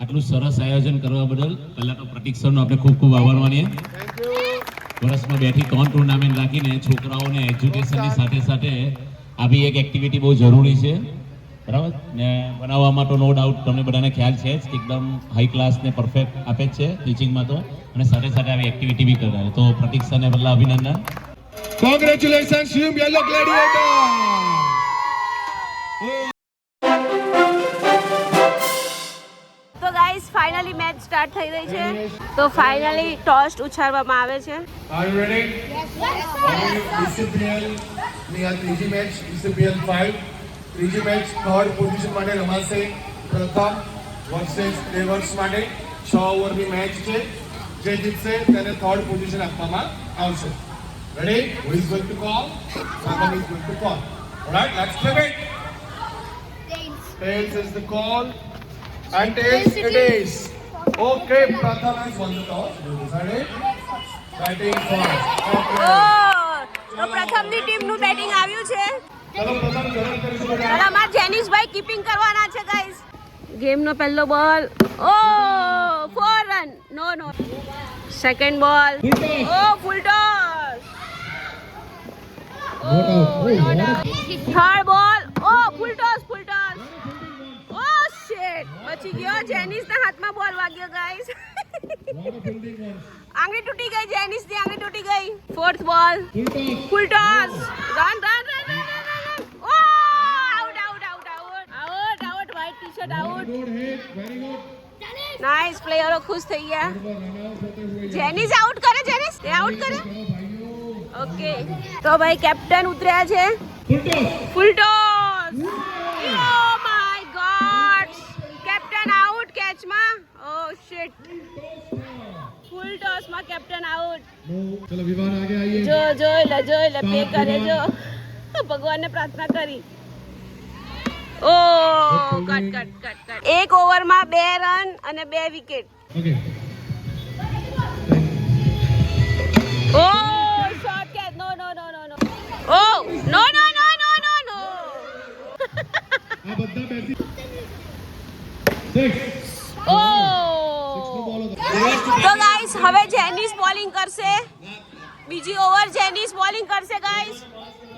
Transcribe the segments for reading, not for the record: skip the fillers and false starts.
આટલું સરસ આયોજન કરવા બદલ પહેલા તો પ્રતીક સરનો આપણે ખૂબ ખૂબ આભાર માનીએ. વર્ષમાં 2 થી 3 ટુર્નામેન્ટ રાખીને છોકરાઓને એજ્યુકેશનની સાથે સાથે આવી એક એક્ટિવિટી બહુ જરૂરી છે, બરાબર ને બનાવવામાં તો નો ડાઉટ તમને બધાને ખ્યાલ છે જ, એકદમ હાઈ ક્લાસ ને પરફેક્ટ આપે જ છે ટીચિંગમાં તો, અને સાથે સાથે આવી એક્ટિવિટી બી કરે. તો પ્રતીક સરને પહેલા અભિનંદન. Congratulation Shiv yellow gladiator. તો ગાઈસ ફાઇનલી મેચ સ્ટાર્ટ થઈ રહી છે. તો ફાઇનલી ટોસ્ટ ઉછાળવામાં આવે છે. Are you ready? ECPL ની આ ત્રીજી મેચ ECPL 5 ત્રીજી મેચ થર્ડ પોઝિશન માટે રમાશે. પ્રથમ વર્સેસ પ્લેયર્સ માટે 6 ઓવરની મેચ છે. જે જીતશે તેને થર્ડ પોઝિશન આપવામાં આવશે. Ready? Who is going to call? Someone is going to call. Alright, let's flip it. Tails is the call. And tails it is. Okay, Pratham has won the toss. You decided. Batting first. Okay. તો પ્રથમની ટીમનું batting આવ્યું છે. ચલો પ્રથમ ગરમ કરીશું બેટા. ચલો અમાર જેનિશભાઈ કીપિંગ કરવાના છે ગાઈસ. ગેમનો પહેલો બોલ. ઓ 4 રન. નો. સેકન્ડ બોલ. ઓ ફૂલ ટોસ. થર્ડ બોલ. ઓ ફૂલ ટોસ. ઓ શિટ, બચી ગયો. જેનિસના હાથમાં બોલ વાગ્યો ગાઈસ. આંગળી તૂટી ગઈ. જેનિસની આંગળી તૂટી ગઈ. Fourth ball. Full toss. Run. Oh out. White T-shirt out. Nice. પ્લેયરો ખુશ થઈ ગયા. જેનિસ આઉટ કરે. ઓકે, તો ભાઈ કેપ્ટન ઉતર્યા છે. Full toss. Oh my God, captain out કેચમાં. ઓ શિટ, ફૂલ ટોસમાં કેપ્ટન આઉટ. ચલો વિવાન આગે આઈએ. જોઈ લે પે કરે જો. ભગવાનને પ્રાર્થના કરી. ઓ કટ. એક ઓવરમાં 2 રન અને 2 વિકેટ. ઓકે. ઓ શોર્ટ કેચ. નો. ઓ નો. આ બધા બેસી 6 ઓ તો ગાઈસ હવે જેનિસ બોલિંગ કરશે. બીજી ઓવર જેનિસ બોલિંગ કરશે ગાઈસ.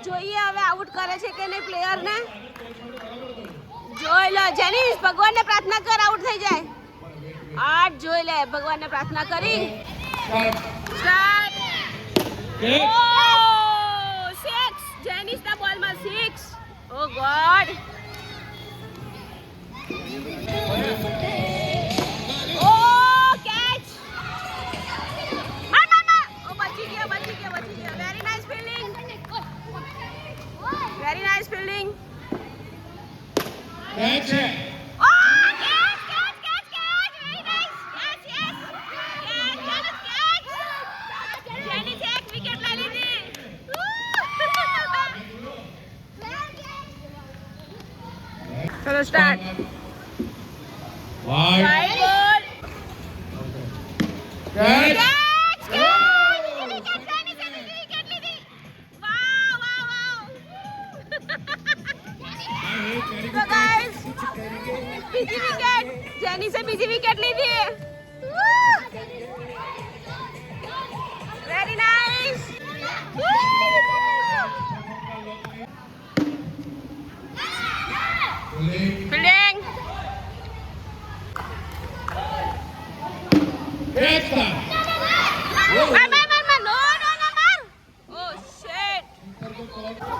જોઈએ હવે આઉટ કરે છે કે નહીં પ્લેયરને. જોઈ લો જેનિસ, ભગવાનને પ્રાર્થના કર આઉટ થઈ જાય. 8 જોઈ લે, ભગવાનને પ્રાર્થના કરી. સ્ટાર્ટ. ઓ 6. જેનિસના બોલમાં 6. Oh God. Oh catch. માર. ઓ બચી ગયો. Very nice fielding. કેચ છે. Oh catch. Very nice. Yes. Catch. Jenis એક વિકેટ લઈ લીધી. ચલો start. Wide wide ball. Catch. બીજી વિકેટ લીધી. Very nice. ફિલ્ડિંગ. કેચ. માર. નો. Oh shit. ટ્રાય કરો.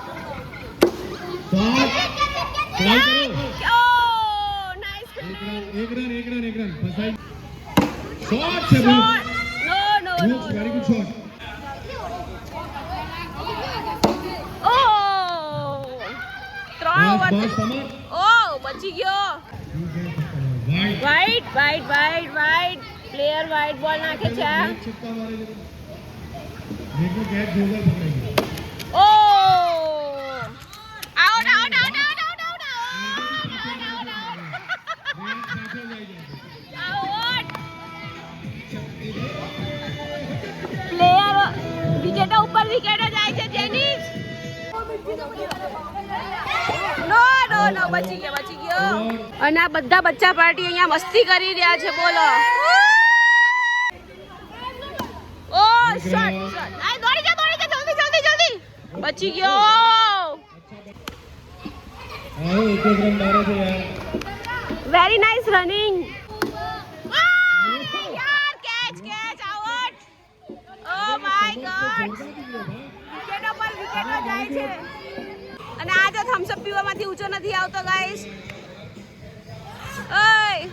Oh nice fielding. એક રન ફસાઈ. શોટ છે બહુ. No. Very good shot. Oh 3 over. બસ સમર. ઓ બચી ગયો. વાઇડ. વાઇડ. પ્લેયર વાઇડ બોલ નાખે છે. છક્કા મારે છે. મેકો કેચ જોરદાર પકડાઈ ગયો. ઓ આઉટ. પ્લેયર વિકેટો ઉપર વિકેટો જાય છે. જેનિસ નો. બચી ગયો. બોલો. અને આ બધા બચ્ચા પાર્ટી અહીંયા મસ્તી કરી રહ્યા છે બોલો. Oh shot shot. આ દોડી જા જલ્દી જલ્દી જલ્દી. બચી ગયો. Very nice running. યાર catch out. Oh my God. વિકેટો પર વિકેટો જાય છે. અને આ જો થમ્સ અપ પીવામાંથી ઊંચો નથી આવતો ગાઈસ. ઓય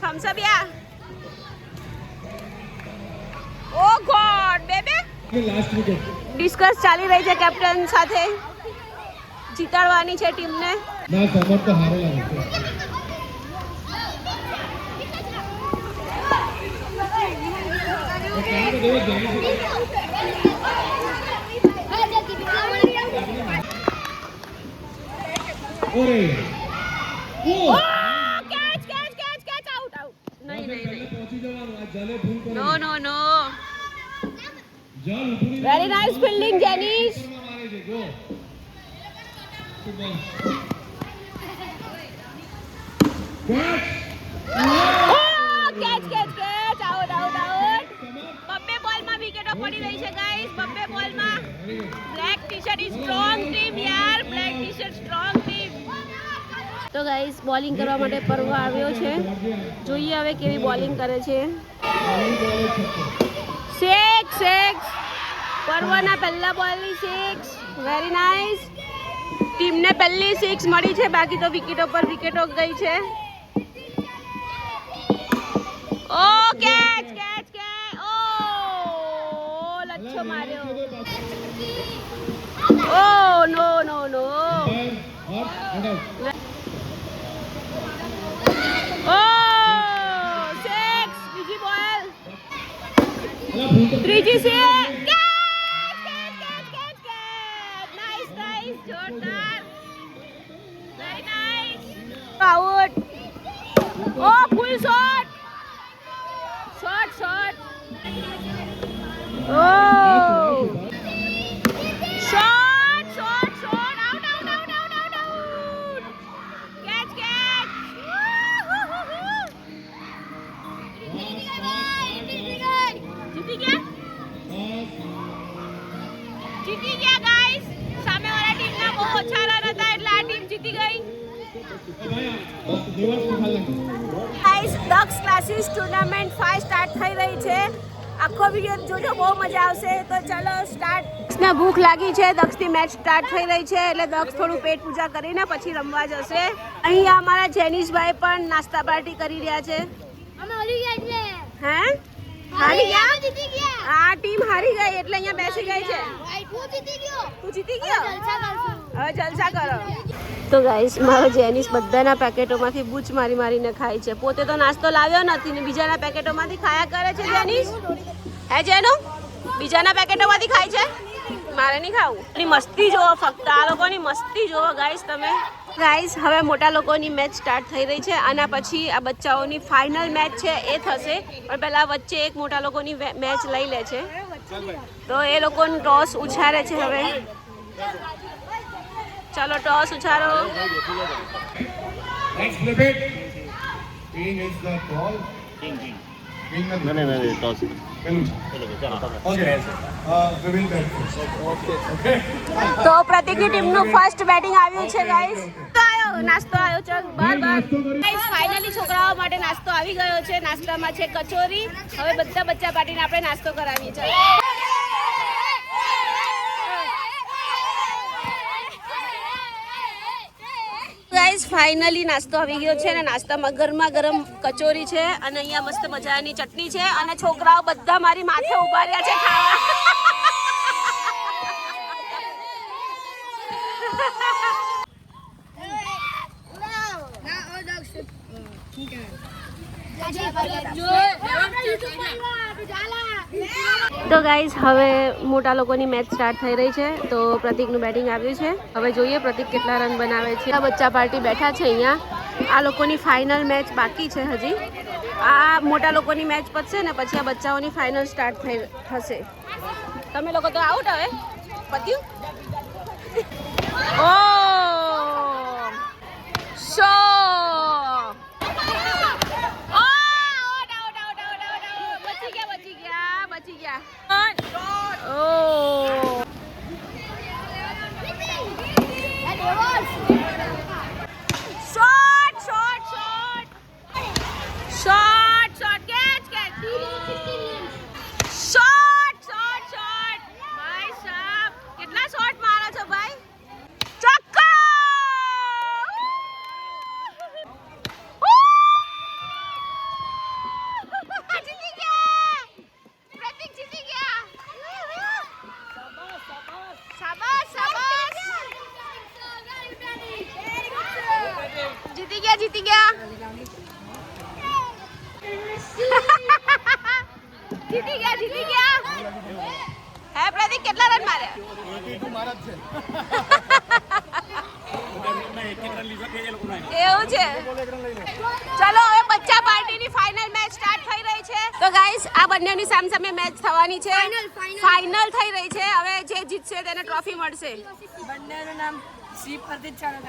thumbs up yeah. Oh God baby. Last wicket. Discuss ચાલી રહી છે કેપ્ટન સાથે. જીતાડવાની છે ટીમને. ના સમર તો હારો લાગે છે. ઓરે ઓ કેચ આઉટ નહીં પહોંચી જવાનું આ જલે ભૂલ કરી. નો જલ ઉઠી વેરી નાઇસ ફિલ્ડિંગ જેનિસ. મારે છે ગો. Catch out. બબ્બે બોલમાં વિકેટો પડી રહી છે ગાઈસ. બબ્બે બોલમાં. Black T-shirt is strong team યાર. Black T-shirt strong team. તો ગાઈસ બોલિંગ કરવા માટે પર્વ આવ્યો છે. જોઈએ હવે કેવી બોલિંગ કરે છે. સિક્સ પર્વના પહેલા બોલની 6. Very nice. ટીમને પહેલી 6 મળી છે. બાકી તો વિકેટો પર વિકેટો ગઈ છે. ઓ કેચ ઓ લચ્છો માર્યો. ઓ નો ઓ 6 બીજી બોલ. ત્રીજી છે. નાઇસ જોરદાર. Very nice. આઉટ. ઓ ફૂલ શોટ. ઓ શોટ આઉટ. કેચ જીતી ગયા ગાઈસ. સામેવાળા ટીમના બહુ ઓછા રન હતા એટલે આ ટીમ જીતી ગઈ. ગાઈસ દક્ષ ક્લાસીસ ટુર્નામેન્ટ 5 સ્ટાર્ટ થઈ રહી છે. આખો વિડિયો જોજો, બહુ મજા આવશે. તો ચલો સ્ટાર્ટ. ને ભૂખ લાગી છે. દક્ષની મેચ સ્ટાર્ટ થઈ રહી છે એટલે દક્ષ થોડું પેટ પૂજા કરીને પછી રમવા જશે. અહીંયા અમારા જેનિશભાઈ પણ નાસ્તા પાર્ટી કરી રહ્યા છે. હે હારી ગયા? આ ટીમ હારી ગઈ એટલે અહીંયા બેસી ગઈ છે. તું જીતી ગયો? હવે જલસા કરો. તો ગાઈસ મારો જેનિસ બધાના પેકેટોમાંથી બૂચ મારીને ખાય છે. પોતે તો નાસ્તો લાવ્યો નથી ને બીજાના પેકેટોમાંથી ખાયા કરે છે જેનિસ. હે જેનો બીજાના પેકેટોમાંથી ખાય છે. મારે નહીં ખાવું. એની મસ્તી જોવો, ફક્ત આ લોકોની મસ્તી જોવો ગાઈસ તમે. ગાઈસ હવે મોટા લોકોની મેચ સ્ટાર્ટ થઈ રહી છે. આના પછી આ બચ્ચાઓની ફાઇનલ મેચ છે એ થશે. પણ પહેલા વચ્ચે એક મોટા લોકોની મેચ લઈ લે છે. તો એ લોકોનું ટોસ ઉછારે છે હવે. ચાલો toss ઉછારો. Next flip it. King is the ball. King. No, toss. Okay. We will bet first. Okay. તો પ્રતિકની ટીમનું ફર્સ્ટ બેટિંગ આવ્યું છે ગાઈસ. તો આયો નાસ્તો આવ્યો. ચાલ બાર ગાઈસ ફાઇનલી છોકરાઓ માટે નાસ્તો આવી ગયો છે. નાસ્તામાં છે કચોરી. હવે બધા બચ્ચા પાર્ટીને આપણે નાસ્તો કરાવીએ. ચાલો ગાઈસ ફાઇનલી નાસ્તો આવી ગયો છે અને નાસ્તામાં ગરમા ગરમ કચોરી છે અને અહીંયા મસ્ત મજાની ચટણી છે અને છોકરાઓ બધા મારી માથે ઉભા રહ્યા છે ખાવા. તો ગાઈઝ હવે મોટા લોકોની મેચ સ્ટાર્ટ થઈ રહી છે. તો પ્રતિકનું બેટિંગ આવ્યું છે. હવે જોઈએ પ્રતિક કેટલા રન બનાવે છે. આ બચ્ચા પાર્ટી બેઠા છે અહીંયા. આ લોકોની ફાઇનલ મેચ બાકી છે હજી. આ મોટા લોકોની મેચ પતશે ને પછી આ બચ્ચાઓની ફાઇનલ સ્ટાર્ટ થશે. તમે લોકો તો આઉટ હવે પત્યું. Oh shot out out out out out બચી ગયા oh shot shot shot shot shot catch catch shot shot shot ભાઈ સાહેબ કેટલા શોટ મારો છો ભાઈ ચોક્કો જીતી ગયા પ્રતીક જીતી ગયા શાબાશ શાબાશ જીતી ગયા જીતી ગયા જીતી ગયા હે પ્રતીક કેટલા રન માર્યા 82 મારા જ છે એવું છે ચલો હવે બચ્ચા પાર્ટીની ફાઇનલ મેચ સ્ટાર્ટ થઈ રહી છે તો ગાઈસ આ બંનેની સામસામે મેચ થવાની છે ફાઇનલ થઈ રહી છે હવે જે જીતશે તેને ટ્રોફી મળશે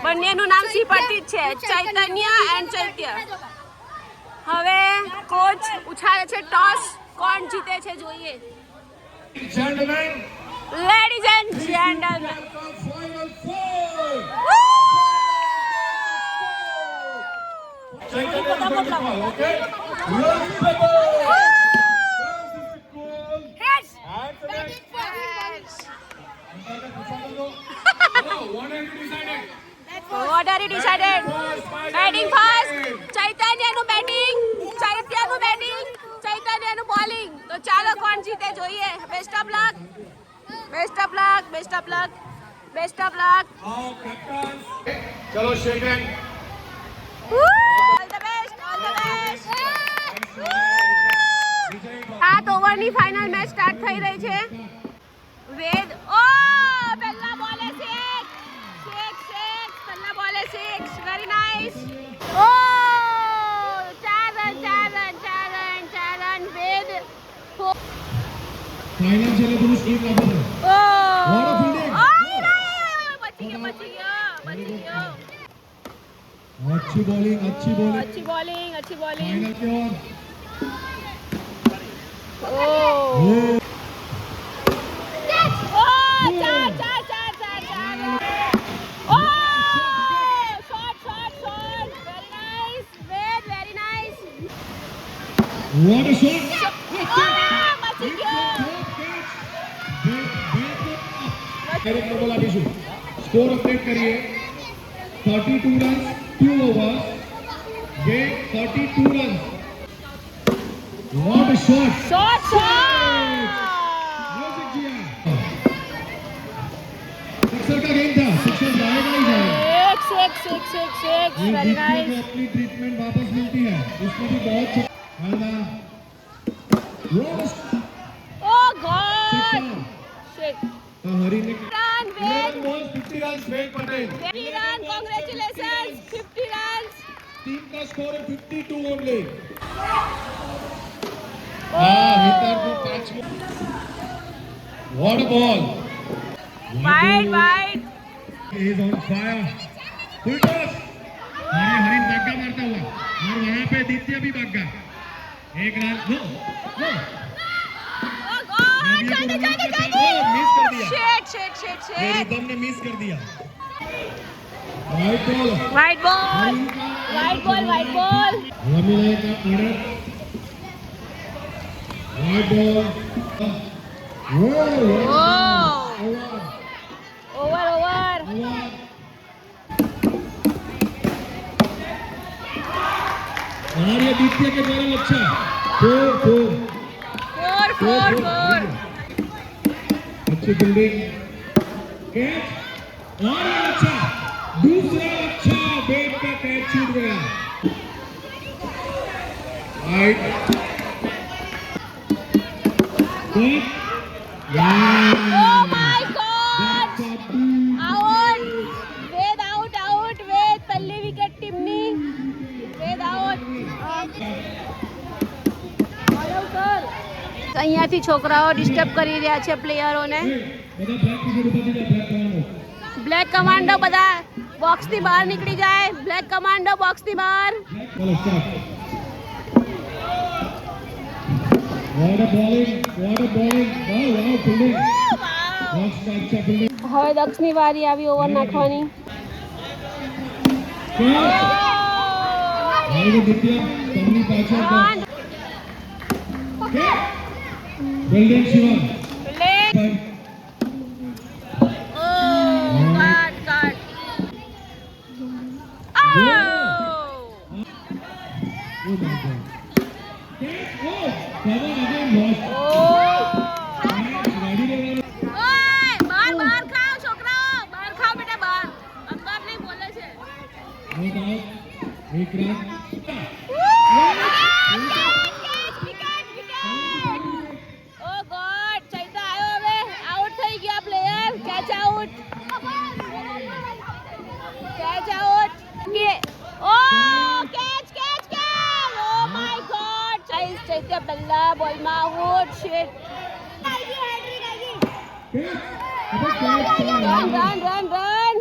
બંનેનું નામ શ્રી પ્રતીક છે ચૈતન્ય એન્ડ ચૈત્ય હવે કોચ ઉછાળે છે ટોસ કોણ જીતે છે જોઈએ gentleman ladies and gentleman final 4 okay let's What are you decided? Batting first. ચૈતન્યનું બેટિંગ, ચૈત્યનું બેટિંગ, ચૈતન્યનું બોલિંગ. તો ચાલો કોણ જીતે જોઈએ. Best of luck. Best of luck. Best of luck. Best of luck. ચલો shake hand all the best. All the best. 7 ઓવરની ફાઇનલ મેચ સ્ટાર્ટ થઈ રહી છે. વેદ ઓ પહેલા બોલે શેક શેક પહેલા બોલે શેક વેરી નાઇસ ઓ 4 રન વેદ ફાઇનલ છે એટલે થોડું સ્પીડ લાગો છે ઓ What a fielding. બચી ગયો अच्छी बॉलिंग अच्छी बॉलिंग फाइनल की ओर ओ चार oh shot very nice What a shot बची गयो डायरेक्ट बोल આપીશું સ્કોર અપડેટ કરીએ 32 runs 2 overs game 32 runs What a shot music जिया सिक्सर का गेम था सिक्सर जाएगा ही जाएगा सिक्स ये वेरी बीच में नाइस जो अपनी ट्रीटमेंट वापस मिलती है उसमें भी बहुत आना What a oh God shit Hari ने run wait 50 runs wait Patel 50 run congratulations 50 runs team का स्कोर है 52 ओनली हाँ हिटर को catch What a ball wide He is on fire full toss Harin धक्का मारता हुआ और वहाँ पे दित्य भी भाग गया एक रन नो ओ गॉड जल्दी मिस कर दिया शिट रिदम ने मिस कर दिया वाइड बॉल रमीला का ऑर्डर वाइड बॉल ओवर और ये दित्य के द्वारा अच्छा 4 अच्छी फील्डिंग कैच और ये अच्छा दूसरा अच्छा बैट का कैच छूट गया right oh my God out Ved પહેલી વિકેટ ટીમની વેદ આઉટ અહીંયાથી છોકરાઓ ડિસ્ટર્બ કરી રહ્યા છે પ્લેયરોને બ્લેક કમાન્ડો બધા બોક્સ થી બહાર નીકળી જાય. બ્લેક કમાન્ડો બોક્સ થી બહાર. ચલો start. What a bowling. Wow fielding. Box start છે ફિલ્ડિંગ. હવે દક્ષની વારી આવી ઓવર નાખવાની. હવે દિત્યા તમને પાછળ Run. Fielding Shivam. Fielding. Oh, cut. Oh! Oh my god. Oh, cover again lost. Ready ઓય, બહાર ખાઓ છોકરાઓ. બહાર ખાઓ બેટા બહાર. અંદર નહીં બોલે છે. Not out. એક રન. Oh God, ચૈતા આવ્યો હવે. આઉટ થઈ ગયા player. Catch out. Oh, catch. Oh my God. ચૈત્ય પહેલા બોલમાં આઉટ. Shit. Run.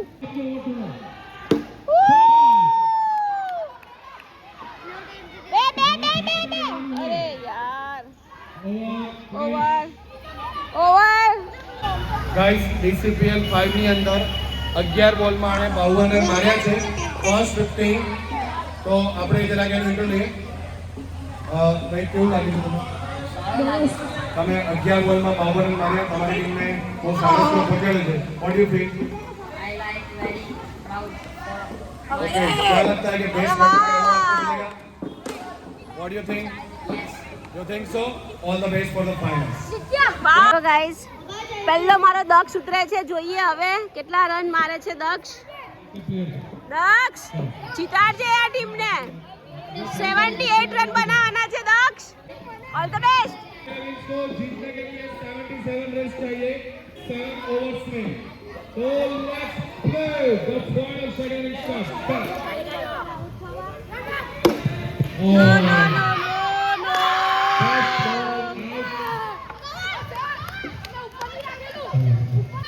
બે. અરે યાર. ઓવર. ગાઈસ ડીસીપીએલ 5 ની અંદર 11 બોલમાં આણે 52 રન માર્યા છે. ફર્સ્ટ 15. તો આપણે જરા કે ઇન્ટરવ્યુ લઈએ. ભાઈ કેવું લાગ્યું તમને? તમે 11 બોલમાં 52 રન માર્યા. તમારી ટીમને બહુ સારો સ્કોર પહોંચાડ્યો છે. What do you feel? Okay क्या लगता है कि बेस्ट मिलेगा? What do you think? You think so? All the best for the finals. વાહ ગાઈસ, પહેલો મારો દક્ષ ઉતરે છે. જોઈએ હવે કેટલા રન મારે છે દક્ષ. જીતાડજે આ ટીમને. 78 રન બનાવવાના છે દક્ષ. All the best. इसको जीतने के लिए 77 रन चाहिए 7 ओवर्स में. तो let's play the final second innings start. No.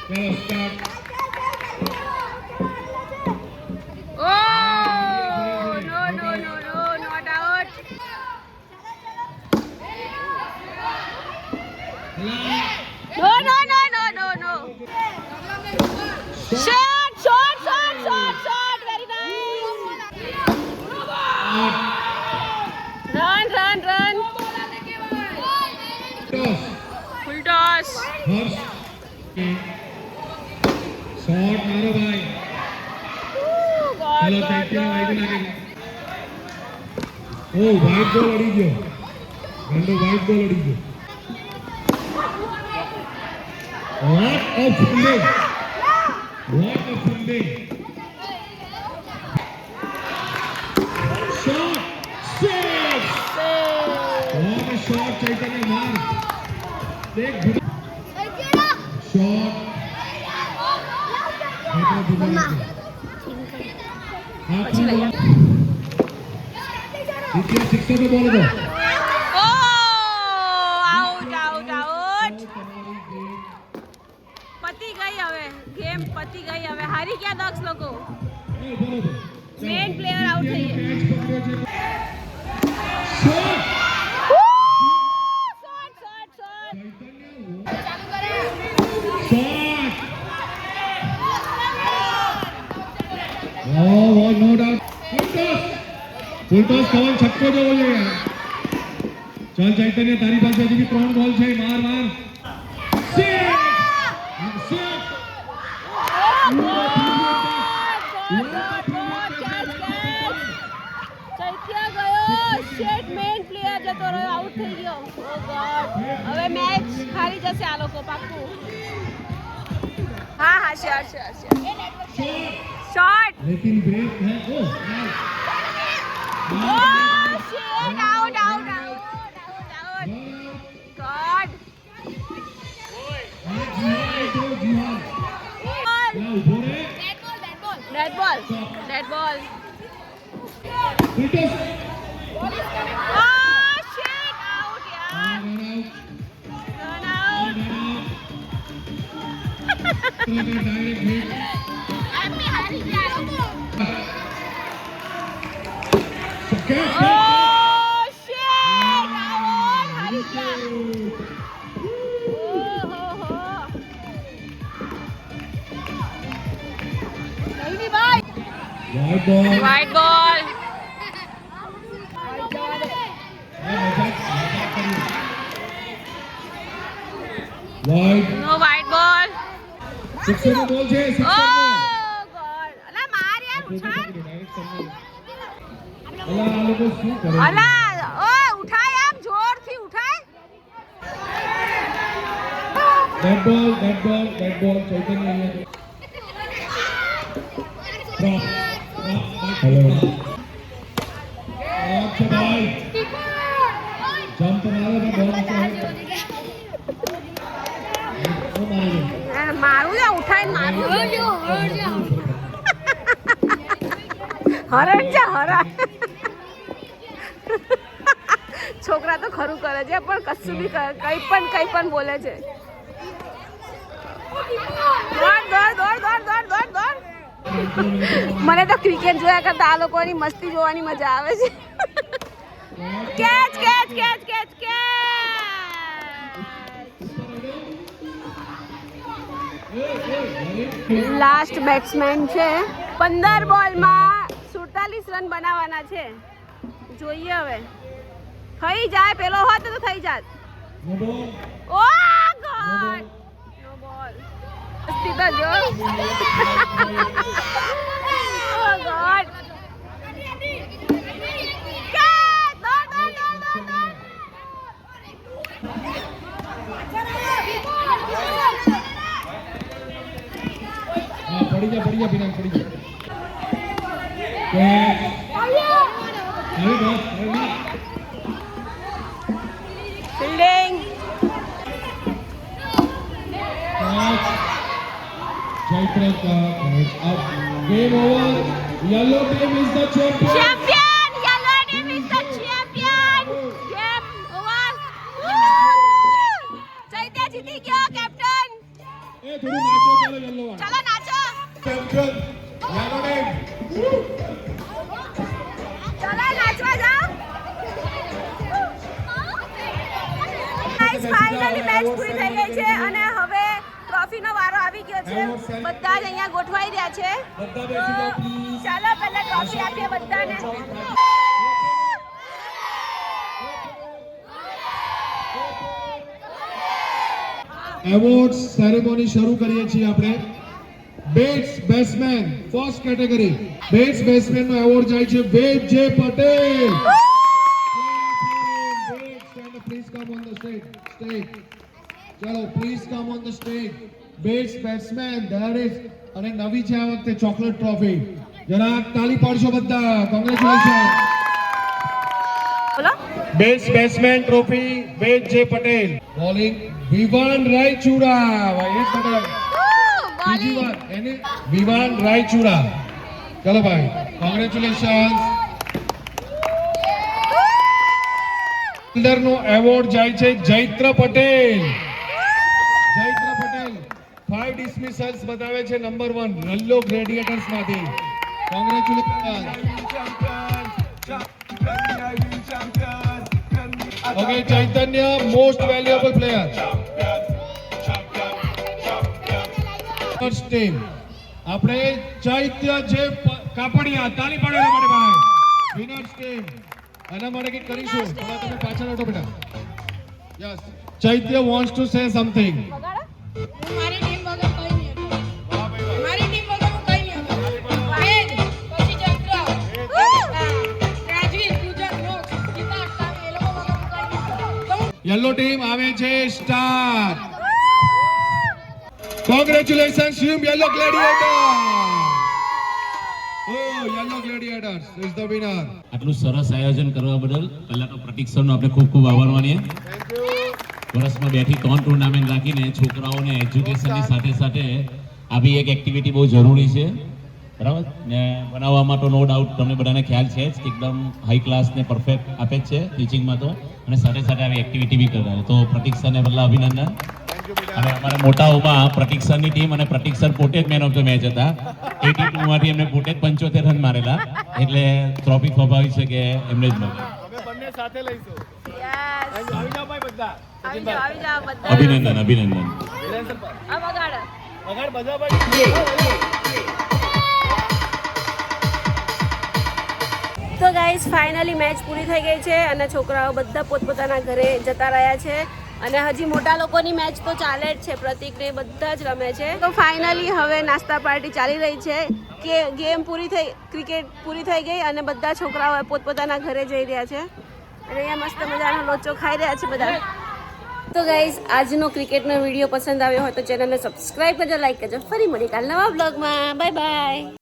Chalo start. Oh, no, not out. No. Shot. Very nice. Run. Toss. Full toss. हर्ष के शॉट मारो भाई. चलो चैत्य वाइड लागे. ओ वाइड बॉल अड़ी गयो. गंडो वाइड बॉल अड़ी गयो. What a fielding. Shot. Six. What a shot चैतन्य मार. देख शॉट. द्वितीय सिक्सर पे बॉल दो. પતી ગઈ હવે. હારી ગયા દક્ષ લોકો. મેઇન પ્લેયર આઉટ થઈ ગયા. शॉट. Oh, no doubt. ફૂલ ટોસ કવન છક્કો જવો જોઈએ. ચાલ ચૈતન્ય તારી પાસે હજી બી 3 બોલ છે. માર. ચૈત્ય ગયો. શેટ મેઇન પ્લેયર જતો રહ્યો. આઉટ થઈ ગયો. ઓ ગોડ. હવે મેચ હારી જશે આ લોકો પાક્કું. હા શ્યોર. શોટ. लेकिन ब्रेक है. Oh shit! Out! God! Dead ball. Oh shit! Out, yaar. Run out. direct hit. I'm happy. catch. Oh shit out હારી ગયા ઓહો કઈ ની ભાઈ White ball. White ball White. No white ball Sixer no ball છે. ઓ Sixer નો. God અલા માર યાર ઉઠાડ અલા આ લોકો શું કરે છે? અલા ઓય ઉઠાય આમ જોરથી ઉઠાય That ball. ચૈતન્ય અહીંયા. Drop. Hello. अच्छा भाई. Jump मारो तो ball नीचे आएगा. वो मारेगा. મારું જા ઉઠાઈને મારું હરણ જા હરણ છોકરા તો ખરું કરે છે પણ કશું બી કઈ પણ બોલે છે દોડ મને તો ક્રિકેટ જોયા કરતા આ લોકોની મસ્તી જોવાની મજા આવે છે કેચ લાસ્ટ બેટ્સમેન છે 15 બોલમાં 47 રન બનાવવાના છે જોઈએ હવે થઈ જાય પેલો હોત તો થઈ જાત No ball. ઓ ગોડ નો બોલ મસ્તી તો જો ઓ ગોડ हाँ पड़ी जा बिना पड़ी जा. Catch. अरे बस. Fielding Catch. Chaitra ka up. Game over. Yellow team is the champion. Champion yellow team is the champion game over Chaitya જીતી ગયો કેપ્ટન ए थोड़ी नाचो चलो येलो वाला. ચાલો નાચો ચેમ્પિયન યલો ટીમ ચાલો નાચવા જાઓ ગાઈસ ફાઇનલી મેચ પૂરી થઈ ગઈ છે અને હવે ટ્રોફીનો વારો આવી ગયો છે બધા જ અહીંયા ગોઠવાઈ રહ્યા છે બધા બેસી જાઓ પ્લીઝ. ચાલો પહેલા ટ્રોફી આપીએ બધાને એવોર્ડ સેરેમોની શરૂ કરીએ છીએ આપણે. Bats batsman first category bats batsman નો એવોર્ડ જાય છે Ved J Patel. Please come on the stage. ચલો please come on the stage. Bats batsman there is અને નવી છે આ વખતે ચોકલેટ ટ્રોફી. જરાક તાળી પાડશો બધા. કોંગ્રેચ્યુલેશન. બોલો બેસ્ટ બેટ્સમેન ટ્રોફી વેદ જે પટેલ. બોલિંગ વિવાન રાયચુરા. ભાઈ એક પટેલ બીજી વાર એને વિવાન રાયચુરા. ચલો ભાઈ કોંગ્રેચ્યુલેશન. ફિલ્ડર નો એવોર્ડ જાય છે જૈત્ર પટેલ. 5 ડિસમિસલ્સ બતાવે છે નંબર 1 રલ્લો ગ્રેડિએટર્સ માંથી. Congratulation. Okay, Chaitanya, most valuable player. First team. આપણે ચૈત્ય જે કાપડિયા તાળી પાડો એના માટે ભાઈ. Winners team. એના માટે કંઈક કરીશું. થોડા તમે પાછળ હટો બેટા. Yes. Chaitya wants to say something. મારી ટીમ વગર કઈ નહીં હતું. મારી ટીમ વગર હું કઈ નહીં હતું. વેદ, પછી ચંદ્ર, રાજવીર, ગુજરાત, રોજ, ગીતા, અષ્ટામી, એ લોકો વગર હું કઈ નહીં હતું. તો હું યલો ટીમ આવે છે star. Congratulations team yellow gladiators. Oh, yellow gladiators is the winner. આટલું સરસ આયોજન કરવા બદલ પહેલા તો પ્રતીક સરનો આપણે ખૂબ ખૂબ આભાર માનીએ. વર્ષમાં 2 થી 3 ટુર્નામેન્ટ રાખીને છોકરાઓને એજ્યુકેશનની સાથે સાથે આવી એક એક્ટિવિટી બહુ જરૂરી છે, બરાબર ને બનાવવામાં તો નો ડાઉટ તમને બધાને ખ્યાલ છે જ, એકદમ હાઈ ક્લાસ ને પરફેક્ટ આપે જ છે ટીચિંગમાં તો, અને સાથે સાથે આવી એક્ટિવિટી બી કરતા તો પ્રતીક સરને પહેલા અભિનંદન. થેન્ક યુ બેટા. અને અમારા મોટાઓમાં પ્રતિક સરની ટીમ અને પ્રતિક સર પોતે જ મેન ઓફ ધ મેચ હતા. 82 માંથી એમને પોતે જ 75 રન મારેલા, એટલે ટ્રોફી સ્વાભાવિક છે કે એમને જ મળે. અમે બંને સાથે લઈશું. યસ આવી જાઓ ભાઈ બધા. આવી જાઓ બધા અભિનંદન અભિનંદન. આ વગાડ વગાડ બધા ભાઈ. તો ગાઈઝ ફાઇનલી મેચ પૂરી થઈ ગઈ છે અને છોકરાઓ બધા પોતપોતાના ઘરે જતા રહ્યા છે અને હજી મોટા લોકોની મેચ તો ચાલે જ છે. પ્રતિક ને બધા જ રમે છે. તો ફાઇનલી હવે નાસ્તા પાર્ટી ચાલી રહી છે કે ગેમ પૂરી થઈ, ક્રિકેટ પૂરી થઈ ગઈ અને બધા છોકરાઓ પોતપોતાના ઘરે જઈ રહ્યા છે અને અહીંયા મસ્ત મજાનો લોચો ખાઈ રહ્યા છે બધા. તો ગાઈઝ આજનો ક્રિકેટનો વિડીયો પસંદ આવ્યો હોય તો ચેનલને સબસ્ક્રાઇબ કરજો, લાઈક કરજો. ફરી મળીએ કાલ નવા બ્લોગમાં. Bye bye.